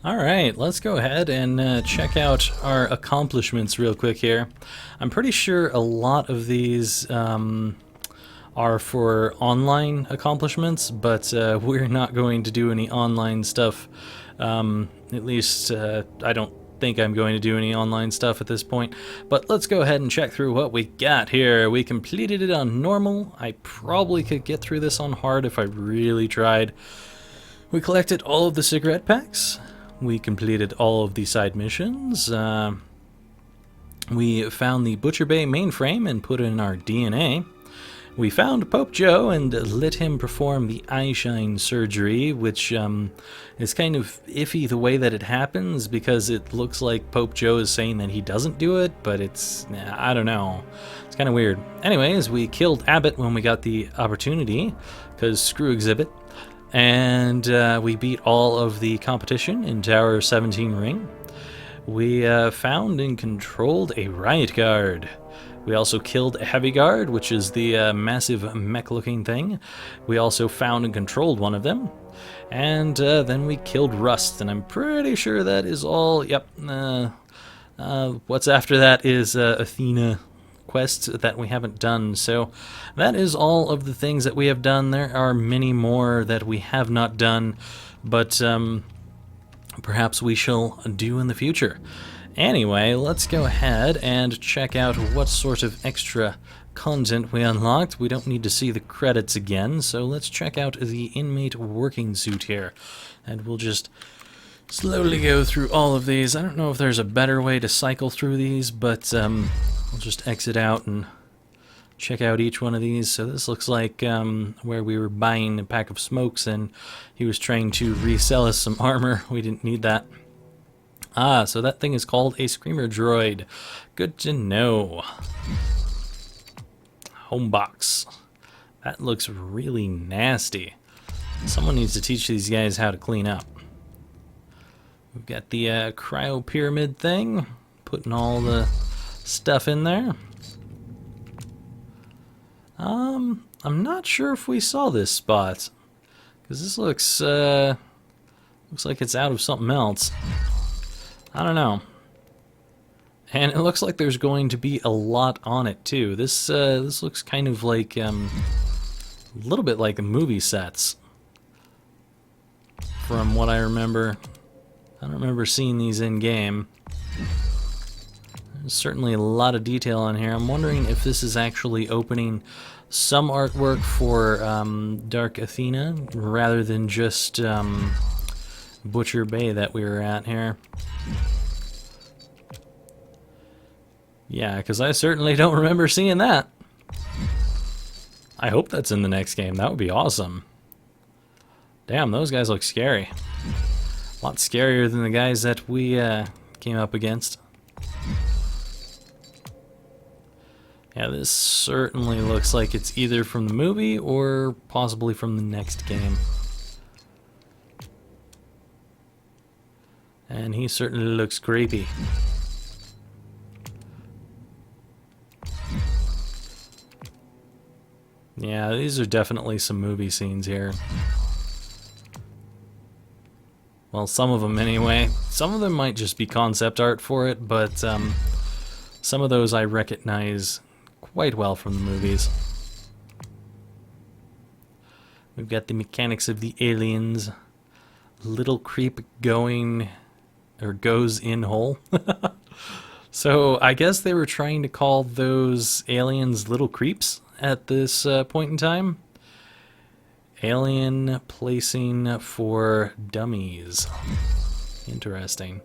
Alright, let's go ahead and check out our accomplishments real quick here. I'm pretty sure a lot of these are for online accomplishments, but we're not going to do any online stuff. At least I don't think I'm going to do any online stuff at this point. But let's go ahead and check through what we got here. We completed it on normal. I probably could get through this on hard if I really tried. We collected all of the cigarette packs. We completed all of the side missions. We found the Butcher Bay mainframe and put in our DNA. We found Pope Joe and let him perform the eyeshine surgery, which is kind of iffy the way that it happens, because it looks like Pope Joe is saying that he doesn't do it, but it's, I don't know. It's kind of weird. Anyways, we killed Abbott when we got the opportunity, because screw Exhibit. And we beat all of the competition in Tower 17 Ring. We found and controlled a riot guard. We also killed a heavy guard, which is the massive mech-looking thing. We also found and controlled one of them. And then we killed Rust, and I'm pretty sure that is all. Yep. What's after that is Athena quests that we haven't done. So that is all of the things that we have done. There are many more that we have not done, but perhaps we shall do in the future. Anyway, let's go ahead and check out what sort of extra content we unlocked. We don't need to see the credits again, so let's check out the inmate working suit here. And we'll just slowly go through all of these. I don't know if there's a better way to cycle through these, but we'll just exit out and check out each one of these. So this looks like where we were buying a pack of smokes and he was trying to resell us some armor. We didn't need that. Ah, so that thing is called a Screamer Droid. Good to know. Home box. That looks really nasty. Someone needs to teach these guys how to clean up. We've got the cryo pyramid thing, putting all the stuff in there. I'm not sure if we saw this spot, because this looks like it's out of something else. I don't know. And it looks like there's going to be a lot on it too. This looks kind of like a little bit like the movie sets, from what I remember. I don't remember seeing these in game. There's certainly a lot of detail on here. I'm wondering if this is actually opening some artwork for Dark Athena rather than just Butcher Bay that we were at here. Yeah, because I certainly don't remember seeing that. I hope that's in the next game. That would be awesome. Damn, those guys look scary. A lot scarier than the guys that we came up against. Yeah, this certainly looks like it's either from the movie or possibly from the next game. And he certainly looks creepy. Yeah, these are definitely some movie scenes here. Well, some of them anyway. Some of them might just be concept art for it, but some of those I recognize quite well from the movies. We've got the mechanics of the aliens. Little creep going, or goes in hole. So I guess they were trying to call those aliens little creeps at this point in time. Alien placing for dummies. Interesting.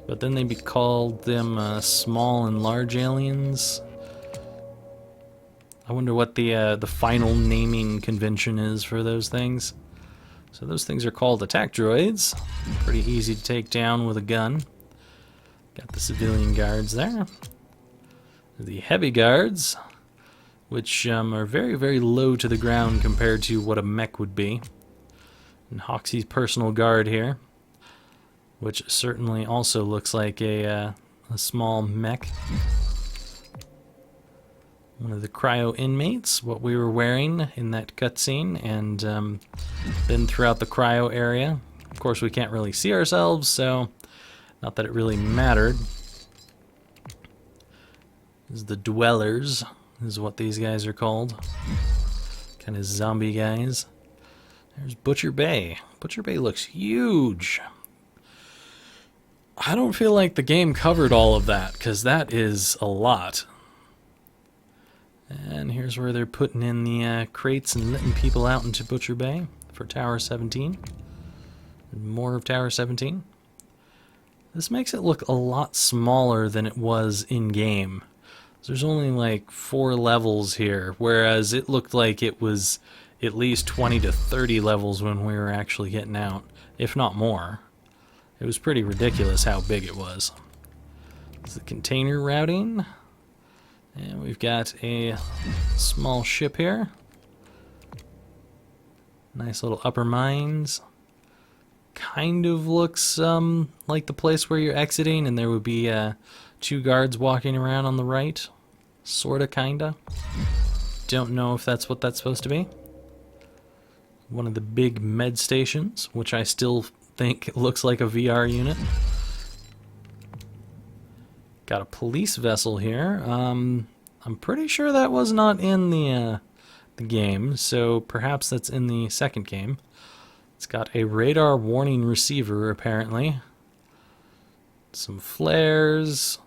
But then they'd called them small and large aliens. I wonder what the final naming convention is for those things. So those things are called attack droids. Pretty easy to take down with a gun. Got the civilian guards there. The heavy guards, which are very, very low to the ground compared to what a mech would be. And Hoxie's personal guard here, which certainly also looks like a small mech. One of the cryo inmates, what we were wearing in that cutscene, and then throughout the cryo area, Of course, we can't really see ourselves, so not that it really mattered. This is the Dwellers, is what these guys are called. Kind of zombie guys. There's Butcher Bay. Butcher Bay looks huge. I don't feel like the game covered all of that, because that is a lot. And here's where they're putting in the crates and letting people out into Butcher Bay for Tower 17. More of Tower 17. This makes it look a lot smaller than it was in-game. There's only like 4 levels here, whereas it looked like it was at least 20 to 30 levels when we were actually getting out, if not more. It was pretty ridiculous how big it was. This is the container routing. And we've got a small ship here. Nice little upper mines. Kind of looks like the place where you're exiting, and there would be 2 guards walking around on the right. Sorta, kinda. Don't know if that's what that's supposed to be. One of the big med stations, which I still think looks like a VR unit. Got a police vessel here. I'm pretty sure that was not in the game, so perhaps that's in the second game. It's got a radar warning receiver, apparently. Some flares,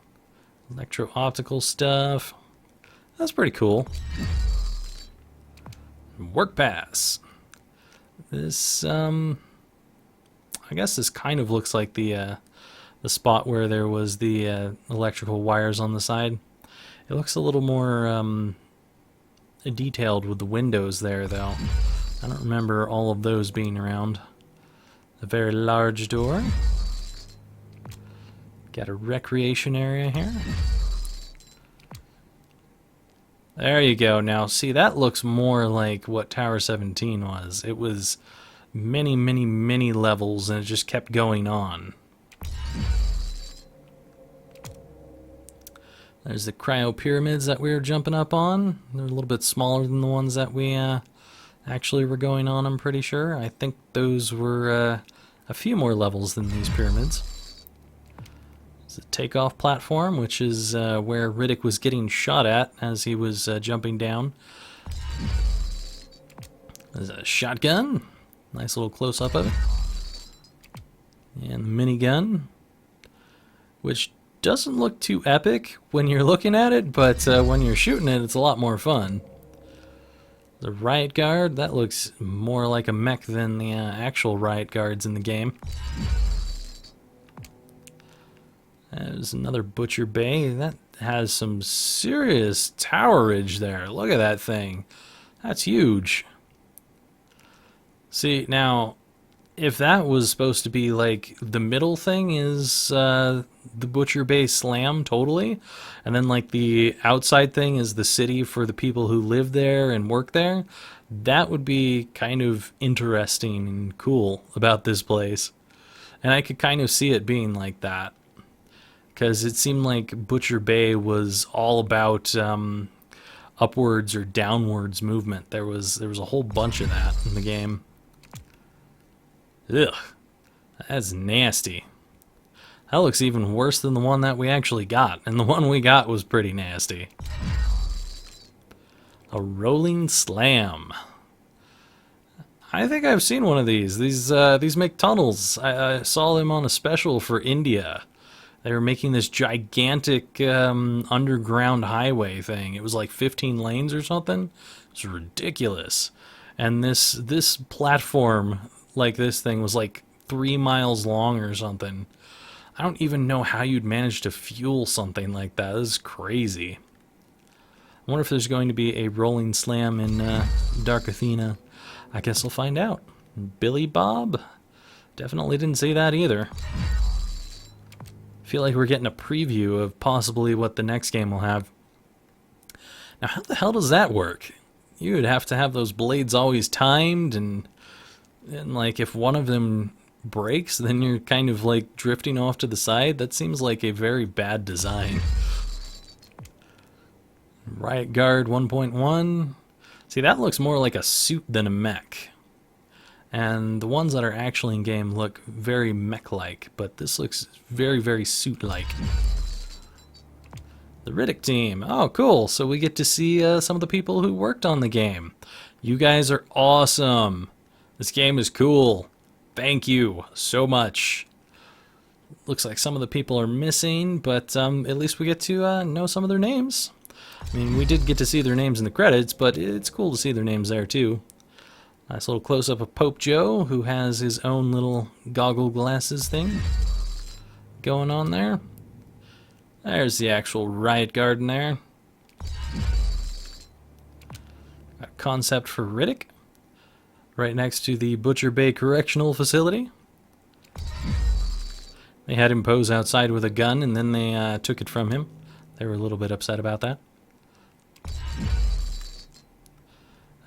electro-optical stuff. That's pretty cool. Work pass. This, I guess this kind of looks like the spot where there was the electrical wires on the side. It looks a little more detailed with the windows there, though. I don't remember all of those being around. A very large door. Got a recreation area here. There you go. Now, see, that looks more like what Tower 17 was. It was many, many, many levels, and it just kept going on. There's the cryo pyramids that we were jumping up on. They're a little bit smaller than the ones that we actually were going on, I'm pretty sure. I think those were a few more levels than these pyramids. There's a takeoff platform, which is where Riddick was getting shot at as he was jumping down. There's a shotgun. Nice little close-up of it. And the minigun, which doesn't look too epic when you're looking at it, but when you're shooting it, it's a lot more fun. The riot guard, that looks more like a mech than the actual riot guards in the game. There's another Butcher Bay. That has some serious towerage there. Look at that thing. That's huge. See, now, if that was supposed to be like the middle thing is the Butcher Bay Slam totally, and then like the outside thing is the city for the people who live there and work there, that would be kind of interesting and cool about this place. And I could kind of see it being like that, because it seemed like Butcher Bay was all about upwards or downwards movement. There was a whole bunch of that in the game. Ugh, that's nasty. That looks even worse than the one that we actually got, and the one we got was pretty nasty. A rolling slam. I think I've seen one of these. These make tunnels. I saw them on a special for India. They were making this gigantic underground highway thing. It was like 15 lanes or something. It was ridiculous. And this platform, like this thing, was like 3 miles long or something. I don't even know how you'd manage to fuel something like that. This is crazy. I wonder if there's going to be a rolling slam in Dark Athena. I guess we'll find out. Billy Bob? Definitely didn't see that either. I feel like we're getting a preview of possibly what the next game will have. Now, how the hell does that work? You would have to have those blades always timed, and like if one of them breaks, then you're kind of like drifting off to the side. That seems like a very bad design. Riot Guard 1.1. See, that looks more like a suit than a mech. And the ones that are actually in game look very mech-like, but this looks very, very suit-like. The Riddick team. Oh, cool. So we get to see some of the people who worked on the game. You guys are awesome. This game is cool. Thank you so much. Looks like some of the people are missing, but at least we get to know some of their names. I mean, we did get to see their names in the credits, but it's cool to see their names there too. Nice little close-up of Pope Joe, who has his own little goggle glasses thing going on there. There's the actual riot garden there. Got a concept for Riddick, right next to the Butcher Bay Correctional Facility. They had him pose outside with a gun, and then they took it from him. They were a little bit upset about that.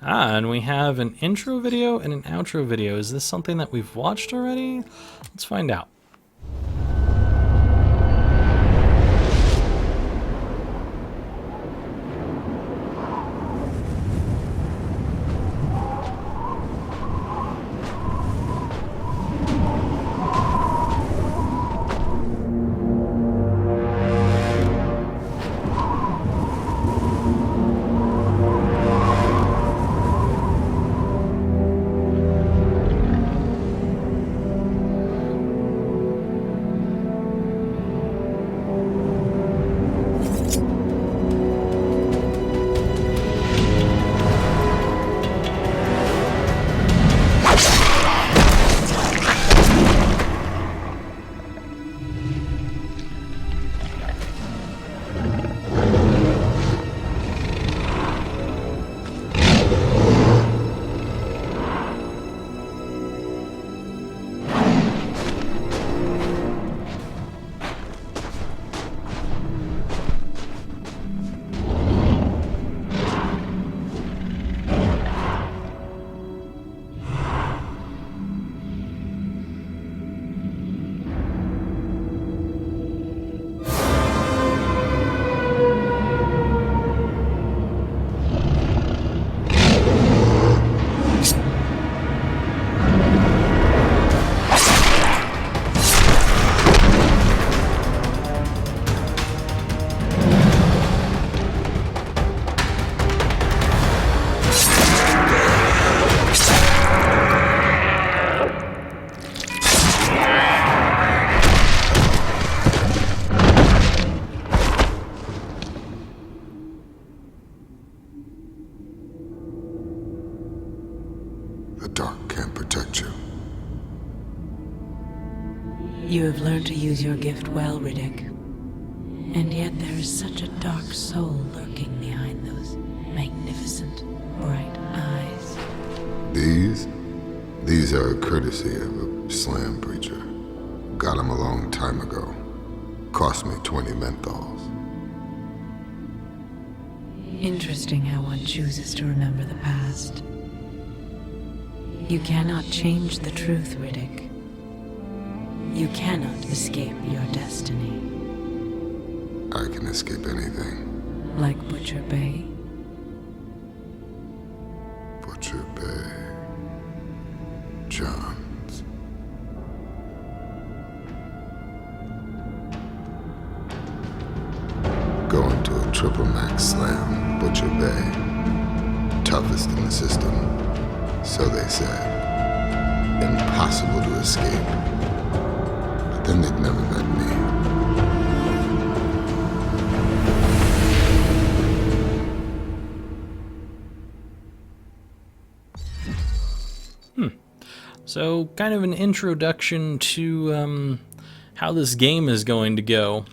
And we have an intro video and an outro video. Is this something that we've watched already? Let's find out. You have learned to use your gift well, Riddick. And yet there is such a dark soul lurking behind those magnificent, bright eyes. These are a courtesy of a slam preacher. Got him a long time ago. Cost me 20 menthols. Interesting how one chooses to remember the past. You cannot change the truth, Riddick. You cannot escape your destiny. I can escape anything. Like Butcher Bay. Butcher Bay. Johns. Going to a triple max slam, Butcher Bay. Toughest in the system, so they said. Impossible to escape. But then they'd never met me. So, kind of an introduction to how this game is going to go,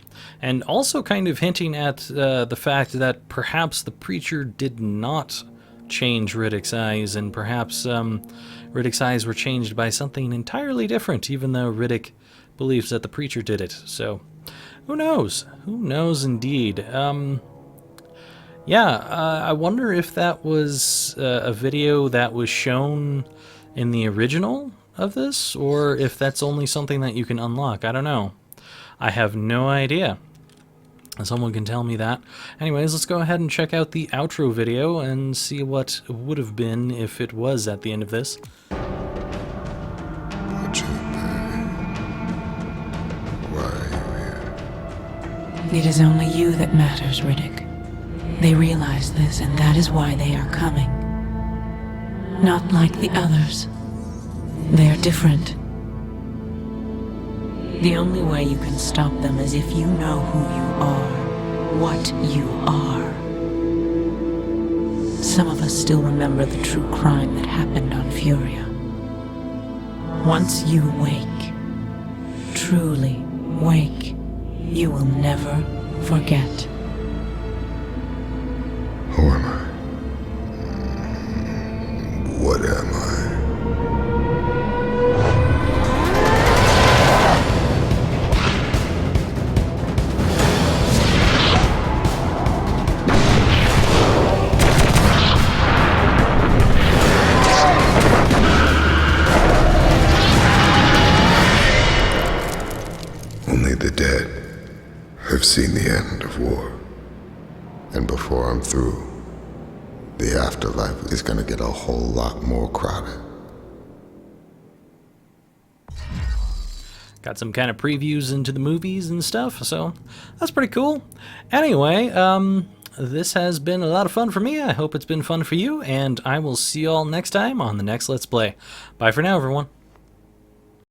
and also kind of hinting at the fact that perhaps the preacher did not change Riddick's eyes, and perhaps Riddick's eyes were changed by something entirely different, even though Riddick believes that the preacher did it. So, who knows? Who knows indeed. I wonder if that was a video that was shown in the original of this, or if that's only something that you can unlock. I don't know. I have no idea. Someone can tell me that. Anyways, let's go ahead and check out the outro video and see what would have been if it was at the end of this. It is only you that matters, Riddick. They realize this, and that is why they are coming. Not like the others. They are different. The only way you can stop them is if you know who you are, what you are. Some of us still remember the true crime that happened on Furia. Once you wake, truly wake, you will never forget. Who am I? What am I? Only the dead have seen the end of war. And before I'm through, the afterlife is gonna get a whole lot more crowded. Got some kind of previews into the movies and stuff, so that's pretty cool. Anyway, this has been a lot of fun for me. I hope it's been fun for you, and I will see you all next time on the next Let's Play. Bye for now, everyone.